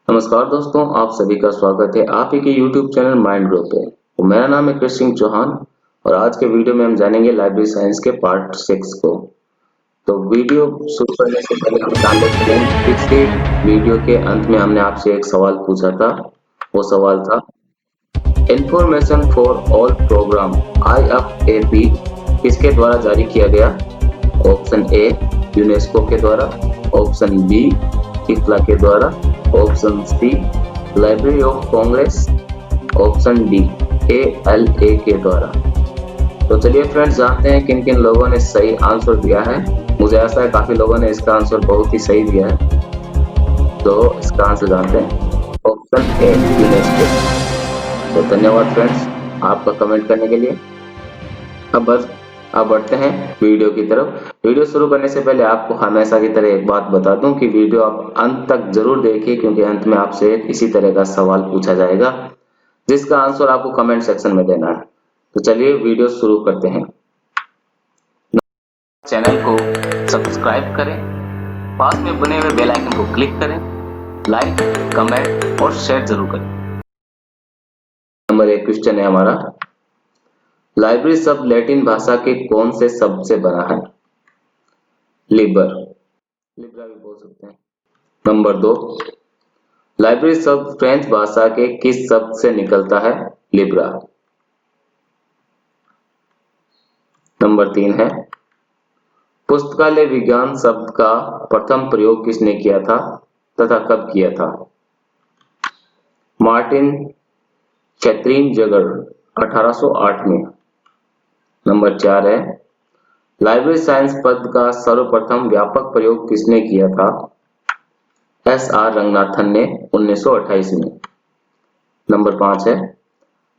नमस्कार दोस्तों, आप सभी का स्वागत है आप ही के YouTube चैनल माइंड ग्रो पे। तो मेरा नाम है कृष्ण सिंह चौहान और आज के वीडियो में हम जानेंगे लाइब्रेरी साइंस के पार्ट 6 को। तो वीडियो शुरू करने से पहले हम जान लेते हैं, पिछले वीडियो के अंत में हमने आपसे एक सवाल पूछा था। वो सवाल था, information for all programme IFAP किसके द्वारा जारी किया गया? ऑप्शन ए यूनेस्को के द्वारा, ऑप्शन बी इफ्ला के द्वारा, option C library of Congress, option D ALA के द्वारा। तो चलिए फ्रेंड्स, जानते हैं किन किन लोगों ने सही आंसर दिया है। मुझे ऐसा है काफी लोगों ने इसका आंसर बहुत ही सही दिया है। तो इसका आंसर जानते हैं, ऑप्शन ए यूनेस्को। तो धन्यवाद फ्रेंड्स आपका कमेंट करने के लिए। अब बढ़ते हैं वीडियो की तरफ। वीडियो शुरू करने से पहले आपको हमेशा की तरह एक बात बता दूं कि वीडियो आप अंत तक जरूर देखिए, क्योंकि अंत में आपसे इसी तरह का सवाल पूछा जाएगा जिसका आंसर आपको कमेंट सेक्शन में देना है। तो चलिए वीडियो शुरू करते हैं। चैनल को सब्सक्राइब करें, पास में बने हुए बेल आइकन को क्लिक करें, लाइक, कमेंट और शेयर जरूर करें। नंबर 1 क्वेश्चन है हमारा, लाइब्रेरी शब्द लैटिन भाषा के कौन से शब्द से बना है? लिबर, लिब्रा भी बोल सकते हैं। नंबर 2, लाइब्रेरी शब्द फ्रेंच भाषा के किस शब्द से निकलता है? लिब्रा। नंबर 3 है, पुस्तकालय विज्ञान शब्द का प्रथम प्रयोग किसने किया था तथा कब किया था? मार्टिन कैथरीन जगर 1808 में। नंबर 4 है, लाइब्रेरी साइंस पद का सर्वप्रथम व्यापक प्रयोग किसने किया था? SR रंगनाथन ने 1928 में। नंबर 5 है,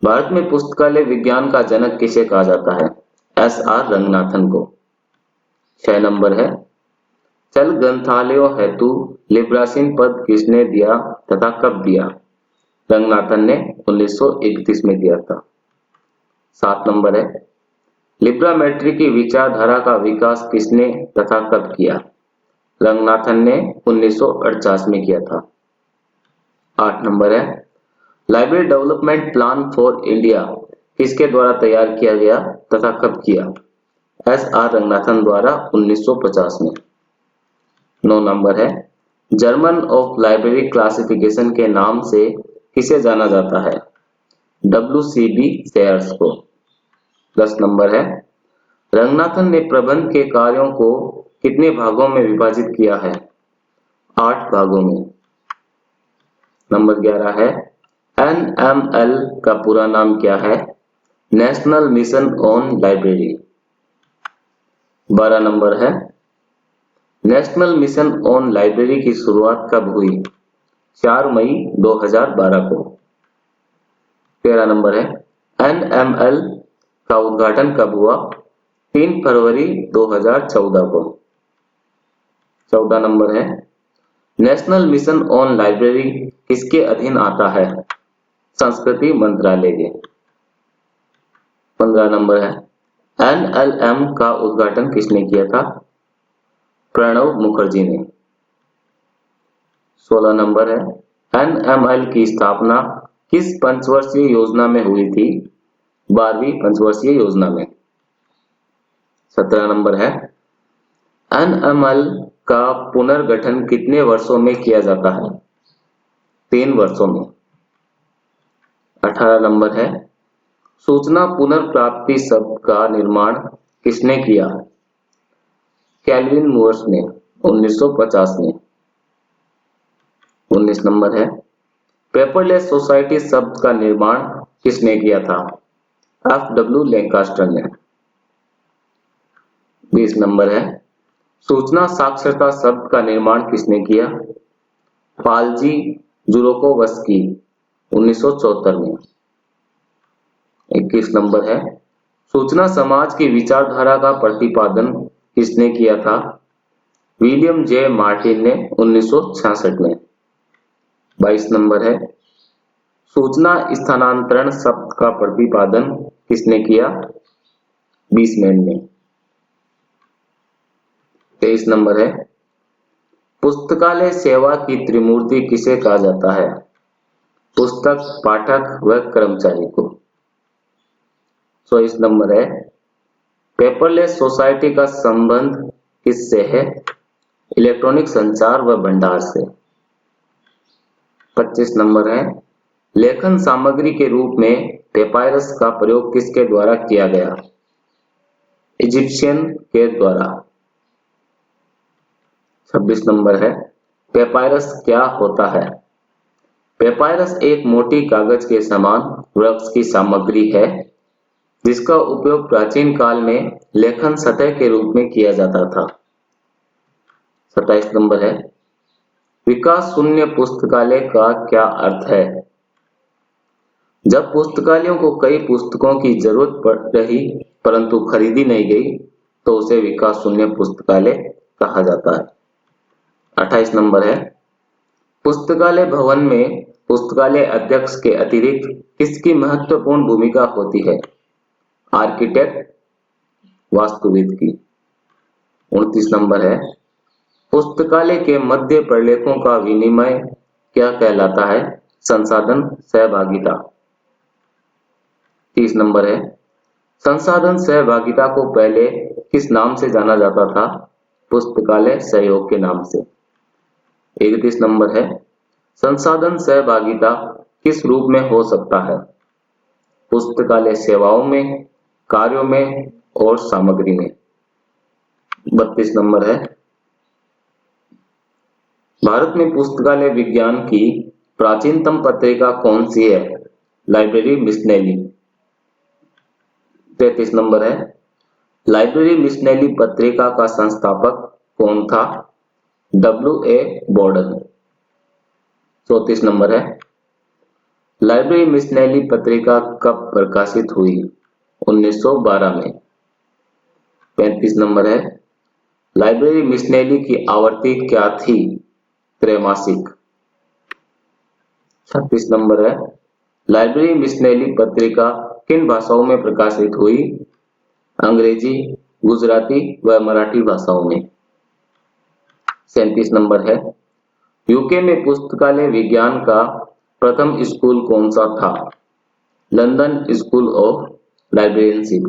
भारत में पुस्तकालय विज्ञान का जनक किसे कहा जाता है? SR रंगनाथन को। 6 नंबर है, चल ग्रंथालयों हेतु लिब्रासीन पद किसने दिया तथा कब दिया? रंगनाथन ने 1931 में दिया था। 7 नंबर है, लिब्रामेट्री की विचारधारा का विकास किसने तथा कब किया? रंगनाथन ने 1948 में किया था। 8 नंबर है, library development plan for India किसके द्वारा तैयार किया गया तथा कब किया? SR रंगनाथन द्वारा 1950 में। 9 नंबर है, जर्मन ऑफ लाइब्रेरी क्लासिफिकेशन के नाम से किसे जाना जाता है? WCB शेयर्स को। 10 नंबर है, रंगनाथन ने प्रबंध के कार्यों को कितने भागों में विभाजित किया है? 8 भागों में। नंबर 11 है, NML का पूरा नाम क्या है? National mission on library. 12 number है, नेशनल मिशन ऑन लाइब्रेरी की शुरुआत कब हुई? 4 मई 2012 को। 13 नंबर है, NML का उद्घाटन कब हुआ? 3 फरवरी 2014 को। 14 नंबर है, नेशनल मिशन ऑन लाइब्रेरी किसके अधीन आता है? संस्कृति मंत्रालय के। 15 नंबर है, NLM का उद्घाटन किसने किया था? प्रणब मुखर्जी ने। 16 नंबर है, NML की स्थापना किस पंचवर्षीय योजना में हुई थी? 12वीं पंचवर्षीय योजना में। 17 नंबर है, NML का पुनर्गठन कितने वर्षों में किया जाता है? 3 वर्षों में। 18 नंबर है, सूचना पुनर्प्राप्ति शब्द का निर्माण किसने किया? कैल्विन मूर्स ने 1950 में। 19 नंबर है, पेपरलेस सोसाइटी शब्द का निर्माण किसने किया था? FW लैंकास्टर ने। 20 नंबर है, सूचना साक्षरता शब्द का निर्माण किसने किया? पालजी जुरोकोवस्की 1974 में। 21 नंबर है, सूचना समाज की विचारधारा का प्रतिपादन किसने किया था? विलियम जे मार्टिन ने 1966 में। 22 नंबर है, सूचना स्थानांतरण शब्द का प्रतिपादन किसने किया? बीसमैन ने। 23 नंबर है, पुस्तकालय सेवा की त्रिमूर्ति किसे कहा जाता है? पुस्तक, पाठक व कर्मचारी को। 24 नंबर है, पेपरलेस सोसाइटी का संबंध किससे है? इलेक्ट्रॉनिक संचार व भंडार से। 25 नंबर है, लेखन सामग्री के रूप में पेपायरस का प्रयोग किसके द्वारा किया गया? इजिप्शियन के द्वारा। 26 नंबर है, पेपायरस क्या होता है? पेपायरस एक मोटी कागज के समान वृक्ष की सामग्री है जिसका उपयोग प्राचीन काल में लेखन सतह के रूप में किया जाता था। 27 नंबर है, विकास शून्य पुस्तकालय का क्या अर्थ है? जब पुस्तकालयों को कई पुस्तकों की जरूरत पड़ रही परंतु खरीदी नहीं गई तो उसे विकास शून्य पुस्तकालय कहा जाता है। 28 नंबर है, पुस्तकालय भवन में पुस्तकालय अध्यक्ष के अतिरिक्त किसकी महत्वपूर्ण भूमिका होती है? आर्किटेक्ट, वास्तुविद की। 29 नंबर है, पुस्तकालय के मध्य प्रलेखों का विनिमय क्या कहलाता है? संसाधन सहभागिता। 30 नंबर है, संसाधन सहभागिता को पहले किस नाम से जाना जाता था? पुस्तकालय सहयोग के नाम से। 31 नंबर है, संसाधन सहभागिता किस रूप में हो सकता है? पुस्तकालय सेवाओं में, कार्यों में और सामग्री में। 32 नंबर है, भारत में पुस्तकालय विज्ञान की प्राचीनतम पत्रिका कौन सी है? Library missionary. 33 नंबर है, लाइब्रेरी मिशनरी पत्रिका का संस्थापक कौन था? W.A. बॉर्डन। 34 नंबर है, लाइब्रेरी मिशनरी पत्रिका कब प्रकाशित हुई? 1912 में। 35 नंबर है, लाइब्रेरी मिशनरी की आवृत्ति क्या थी? त्रैमासिक। 36 नंबर है, लाइब्रेरी मिशनरी पत्रिका किन भाषाओं में प्रकाशित हुई? अंग्रेजी, गुजराती व मराठी भाषाओं में। 37 नंबर है, यूके में पुस्तकालय विज्ञान का प्रथम स्कूल कौन सा था? London school of librarianship.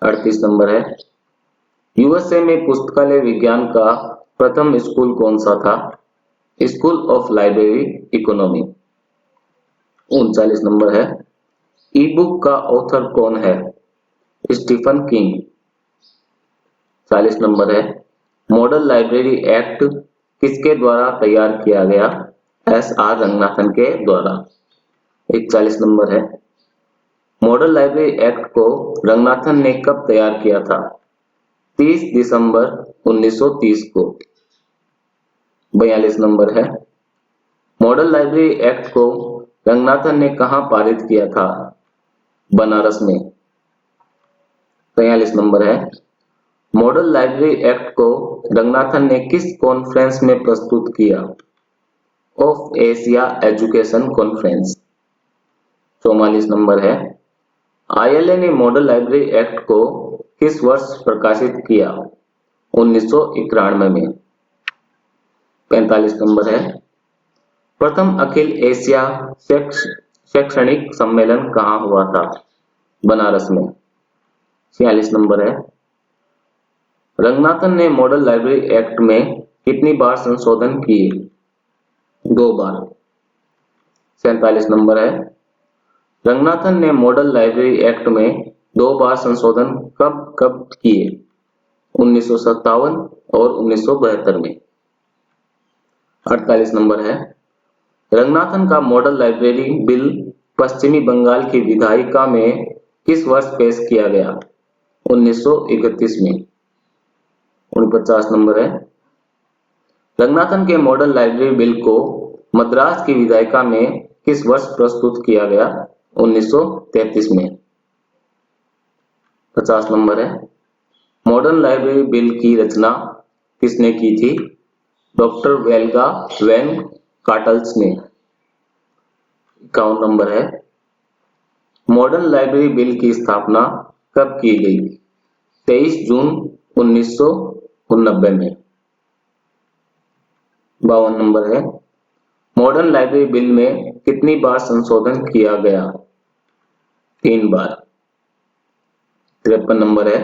38 number है, यूएसए में पुस्तकालय विज्ञान का प्रथम स्कूल कौन सा था? School of library economy. 39 number है, ई बुक का ऑथर कौन है? Stephen King. 40 नंबर है, मॉडल लाइब्रेरी एक्ट किसके द्वारा तैयार किया गया? S.R. रंगनाथन के द्वारा। 41 नंबर है, मॉडल लाइब्रेरी एक्ट को रंगनाथन ने कब तैयार किया था? 30 दिसंबर 1930 को। 42 नंबर है, मॉडल लाइब्रेरी एक्ट को रंगनाथन ने कहां पारित किया था? बनारस में। 43 नंबर है, मॉडल लाइब्रेरी एक्ट को रंगनाथन ने किस कॉन्फ्रेंस में प्रस्तुत किया? Of Asia education conference. 44 number है, आईएलए ने मॉडल लाइब्रेरी एक्ट को किस वर्ष प्रकाशित किया? 1991 में। 45 नंबर है, प्रथम अखिल एशिया शैक्षणिक सम्मेलन कहाँ हुआ था? बनारस में। 46 नंबर है, रंगनाथन ने मॉडल लाइब्रेरी एक्ट में कितनी बार संशोधन किए? 2 बार। 47 नंबर है, रंगनाथन ने मॉडल लाइब्रेरी एक्ट में 2 बार संशोधन कब कब किए? 1957 और 1972 में। 48 नंबर है, रंगनाथन का मॉडल लाइब्रेरी बिल पश्चिमी बंगाल की विधायिका में किस वर्ष पेश किया गया? 1931 में। 49 नंबर है, रंगनाथन के मॉडल लाइब्रेरी बिल को मद्रास की विधायिका में किस वर्ष प्रस्तुत किया गया? 1933 में। 50 नंबर है, मॉडर्न लाइब्रेरी बिल की रचना किसने की थी? डॉक्टर वेल्गा वैन काटल्स ने। 51 नंबर है, मॉडर्न लाइब्रेरी बिल की स्थापना कब की गई? 23 जून 1989 में। 52 नंबर है, मॉडर्न लाइब्रेरी बिल में कितनी बार संशोधन किया गया? 3 बार। 53 नंबर है,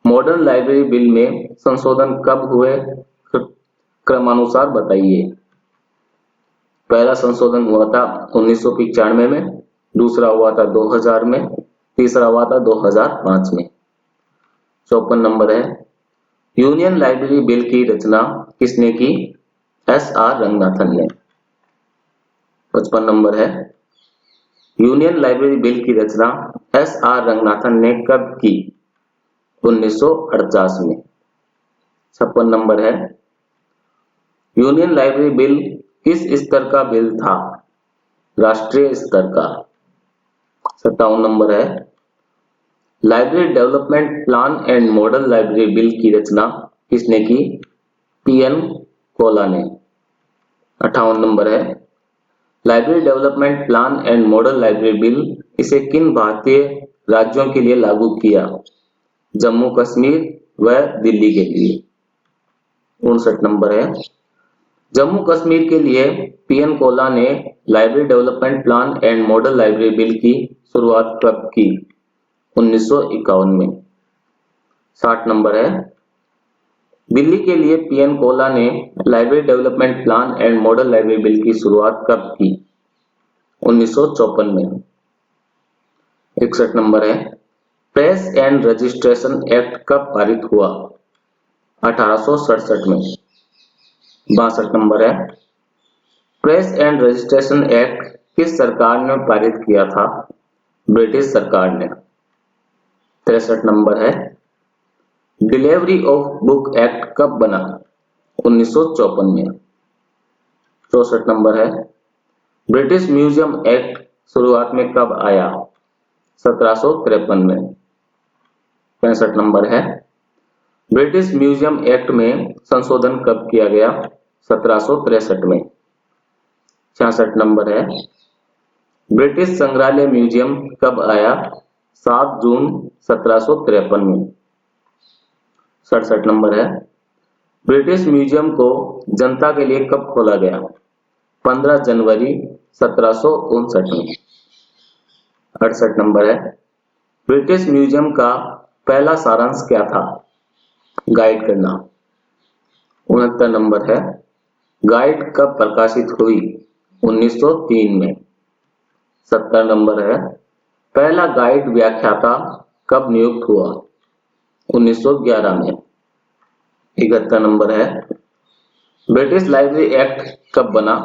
मॉडर्न लाइब्रेरी बिल में संशोधन कब हुए? क्रमानुसार बताइए। पहला संशोधन हुआ था 1995 में, दूसरा हुआ था 2000 में, तीसरा हुआ था 2005 में। 54 नंबर है, यूनियन लाइब्रेरी बिल की रचना किसने की? एस आर रंगनाथन ने। 55 नंबर है, यूनियन लाइब्रेरी बिल की रचना एस आर रंगनाथन ने कब की? 1948 में। 56 नंबर है, यूनियन लाइब्रेरी बिल किस स्तर का बिल था? राष्ट्रीय स्तर का। 57 नंबर है, library development plan and model library bill की रचना किसने की? पीएन कोला ने। 58 नंबर है, library development plan and model library bill इसे किन भारतीय राज्यों के लिए लागू किया? जम्मू कश्मीर व दिल्ली के लिए। 59 नंबर है, जम्मू कश्मीर के लिए पीएन कोला ने library development plan and model library bill की शुरुआत कब की? 1951 में। 60 नंबर है, दिल्ली के लिए पीएन कोला ने library development plan and model library bill की शुरुआत कब की? 1954 में। 61 नंबर है, प्रेस एंड रजिस्ट्रेशन एक्ट कब पारित हुआ? 1867 में। 62 नंबर है, प्रेस एंड रजिस्ट्रेशन एक्ट किस सरकार ने पारित किया था? ब्रिटिश सरकार ने। 63 नंबर है, डिलीवरी ऑफ बुक एक्ट कब बना? 1954 में। 64 नंबर है, ब्रिटिश म्यूजियम एक्ट शुरुआत में कब आया? 1753 में। 65 नंबर है, ब्रिटिश म्यूजियम एक्ट में संशोधन कब किया गया? 1763 में। 66 नंबर है, ब्रिटिश संग्रहालय म्यूजियम कब आया? 7 जून 1753 में। 67 नंबर है, ब्रिटिश म्यूजियम को जनता के लिए कब खोला गया? 15 जनवरी 1759 में। 68 नंबर है, ब्रिटिश म्यूजियम का पहला सारांश क्या था? गाइड करना। 69 नंबर है, गाइड कब प्रकाशित हुई? 1903 में। 70 नंबर है, पहला गाइड व्याख्याता कब नियुक्त हुआ? 1911 में। 71 नंबर है, ब्रिटिश लाइब्रेरी एक्ट कब बना?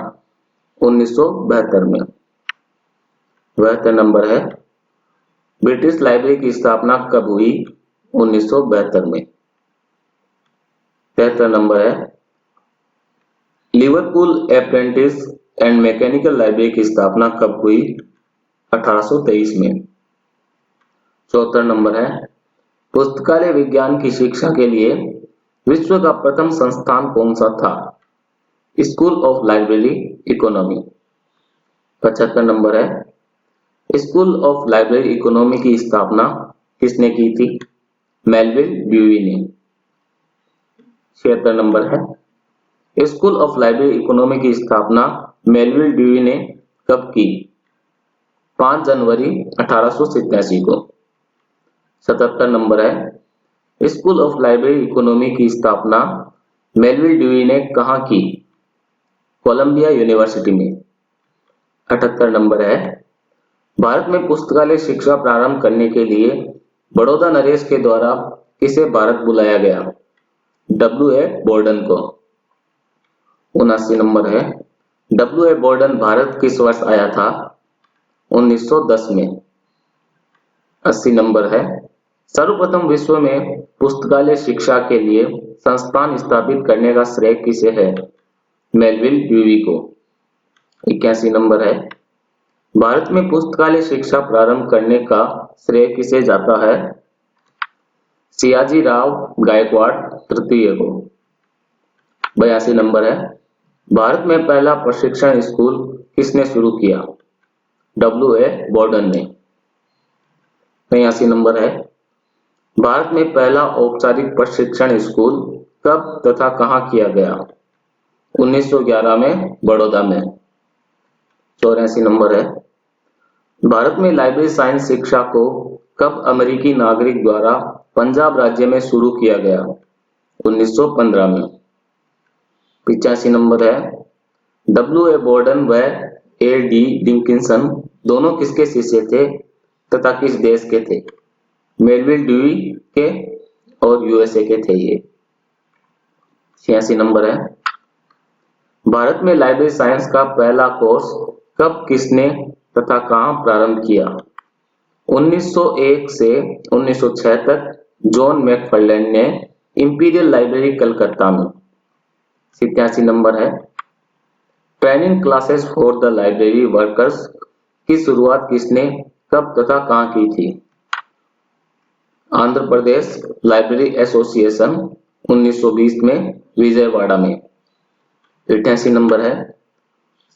1972 में। 72 नंबर है, ब्रिटिश लाइब्रेरी की स्थापना कब हुई? 1972 में। 73 नंबर है, Liverpool apprentice and mechanical library की स्थापना कब हुई? 1823 में। 74 नंबर है, पुस्तकालय विज्ञान की शिक्षा के लिए विश्व का प्रथम संस्थान कौन सा था? School of library economy. 75 number है, स्कूल ऑफ लाइब्रेरी इकोनॉमी की स्थापना किसने की थी? मेलविल ड्यूई ने। 76 नंबर है, स्कूल ऑफ लाइब्रेरी इकोनॉमी की स्थापना मेलविल ड्यूई ने कब की? 5 जनवरी 1887 को। 77 नंबर है, स्कूल ऑफ लाइब्रेरी इकोनॉमी की स्थापना मेलविल ड्यूई ने कहाँ की? कोलंबिया यूनिवर्सिटी में। 78 नंबर है, भारत में पुस्तकालय शिक्षा प्रारंभ करने के लिए बड़ौदा नरेश के द्वारा किसे भारत बुलाया गया? W.A. बोर्डन को। 79 नंबर है, W.A. बोर्डन भारत किस वर्ष आया था? 1910 में। 80 नंबर है, सर्वप्रथम विश्व में पुस्तकालय शिक्षा के लिए संस्थान स्थापित करने का श्रेय किसे है? मेलविल ड्यूई को। 81 नंबर है, भारत में पुस्तकालय शिक्षा प्रारंभ करने का श्रेय किसे जाता है? सियाजी राव गायकवाड़ तृतीय को। 82 नंबर है, भारत में पहला प्रशिक्षण स्कूल किसने शुरू किया? W.A. बोर्डन ने। 83 नंबर है, भारत में पहला औपचारिक प्रशिक्षण स्कूल कब तथा कहाँ किया गया? 1911 में बड़ौदा में। 84 नंबर है, भारत में लाइब्रेरी साइंस शिक्षा को कब अमेरिकी नागरिक द्वारा पंजाब राज्य में शुरू किया गया? 1915 में। 85 नंबर है, W.A. बोर्डन व A.D. डिकिंसन दोनों किसके शिष्य थे तथा किस देश के थे? मेलविल ड्यूई के और यूएसए के थे ये। 86 नंबर है, भारत में लाइब्रेरी साइंस का पहला कोर्स कब किसने तथा कहां प्रारंभ किया? 1901 से 1906 तक जॉन मैकफर्लेन ने इंपीरियल लाइब्रेरी कलकत्ता में। 87 नंबर है, training classes for the library workers की शुरुआत किसने कब तथा कहां की थी? आंध्र प्रदेश लाइब्रेरी एसोसिएशन 1920 में विजयवाड़ा में। 88 नंबर है,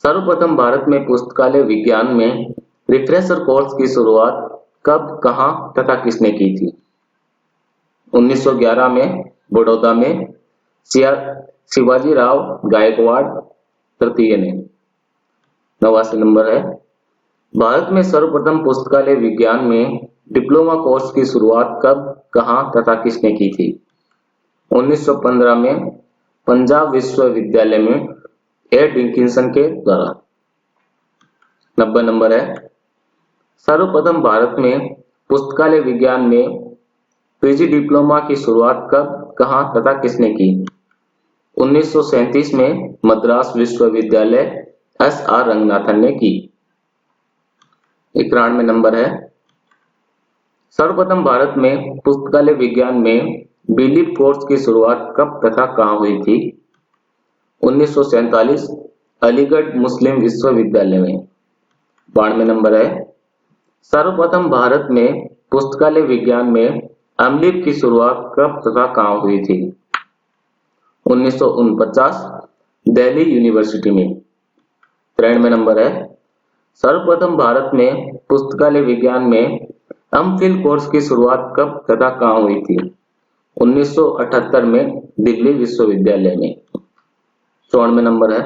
सर्वप्रथम भारत में पुस्तकालय विज्ञान में रिफ्रेशर कोर्स की शुरुआत कब कहां तथा किसने की थी? 1911 में बड़ौदा में शिवाजी राव गायकवाड़ तृतीय ने। 89 नंबर है, भारत में सर्वप्रथम पुस्तकालय विज्ञान में डिप्लोमा कोर्स की शुरुआत कब कहां तथा किसने की थी? 1915 में पंजाब विश्वविद्यालय में ए डिकिंसन के द्वारा। 90 नंबर है, सर्वप्रथम भारत में पुस्तकालय विज्ञान में पीजी डिप्लोमा की शुरुआत कब कहां तथा किसने की? 1937 में मद्रास विश्वविद्यालय S.R. रंगनाथन ने की। 91 नंबर है, सर्वप्रथम भारत में पुस्तकालय विज्ञान में बीलिप कोर्स की शुरुआत कब तथा कहां हुई थी? 1947 अलीगढ़ मुस्लिम विश्वविद्यालय में। 92 नंबर है, सर्वप्रथम भारत में पुस्तकालय विज्ञान में अमलिप की शुरुआत कब तथा कहां हुई थी? 1949 दिल्ली यूनिवर्सिटी में। 93 नंबर है, सर्वप्रथम भारत में पुस्तकालय विज्ञान में एमफिल कोर्स की शुरुआत कब तथा कहां हुई थी? 1978 में दिल्ली विश्वविद्यालय में। 94 नंबर है,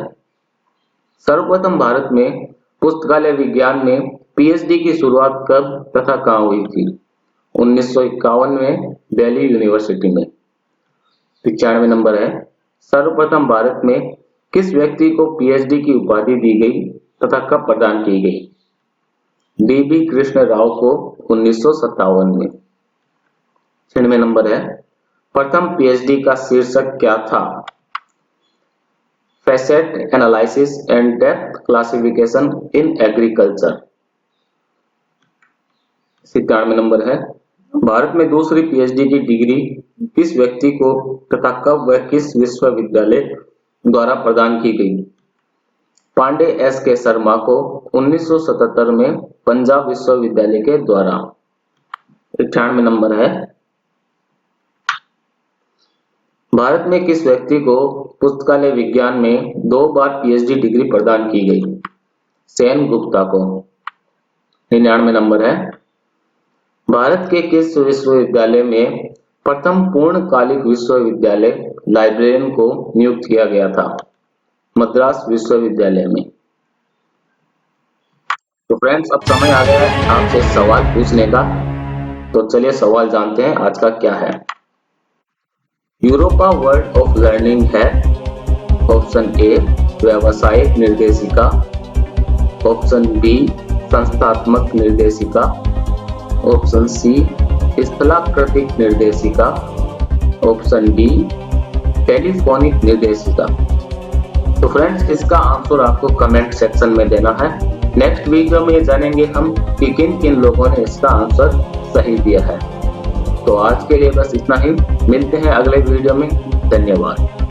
सर्वप्रथम भारत में पुस्तकालय विज्ञान में पीएचडी की शुरुआत कब तथा कहां हुई थी? 1951 में दिल्ली यूनिवर्सिटी में। 95 नंबर है, सर्वप्रथम भारत में किस व्यक्ति को पीएचडी की उपाधि दी गई तथा कब प्रदान की गई? डीबी कृष्ण राव को 1957 में। 96 नंबर है, प्रथम पीएचडी का शीर्षक क्या था? Facet analysis and depth classification in agriculture. 97 number है, भारत में दूसरी पीएचडी की डिग्री किस व्यक्ति को तथा कब व किस विश्वविद्यालय द्वारा प्रदान की गई? पांडे S.K. शर्मा को 1977 में पंजाब विश्वविद्यालय के द्वारा। 98 नंबर है, भारत में किस व्यक्ति को पुस्तकालय विज्ञान में 2 बार पीएचडी डिग्री प्रदान की गई? सेन गुप्ता को। 99 नंबर है, भारत के किस विश्वविद्यालय में प्रथम पूर्णकालिक विश्वविद्यालय लाइब्रेरियन को नियुक्त किया गया था? मद्रास विश्वविद्यालय में। तो फ्रेंड्स, अब समय आ गया है आपसे सवाल पूछने का। तो चलिए सवाल जानते हैं आज का क्या है। यूरोपा वर्ल्ड ऑफ लर्निंग है? ऑप्शन ए व्यावसायिक निर्देशिका, ऑप्शन बी संस्थात्मक निर्देशिका, ऑप्शन सी स्थलाकृतिक निर्देशिका, ऑप्शन डी टेलीफोनिक निर्देशिका। तो फ्रेंड्स, इसका आंसर आपको कमेंट सेक्शन में देना है। नेक्स्ट वीडियो में जानेंगे हम कि किन किन लोगों ने इसका आंसर सही दिया है। तो आज के लिए बस इतना ही, मिलते हैं अगले वीडियो में। धन्यवाद।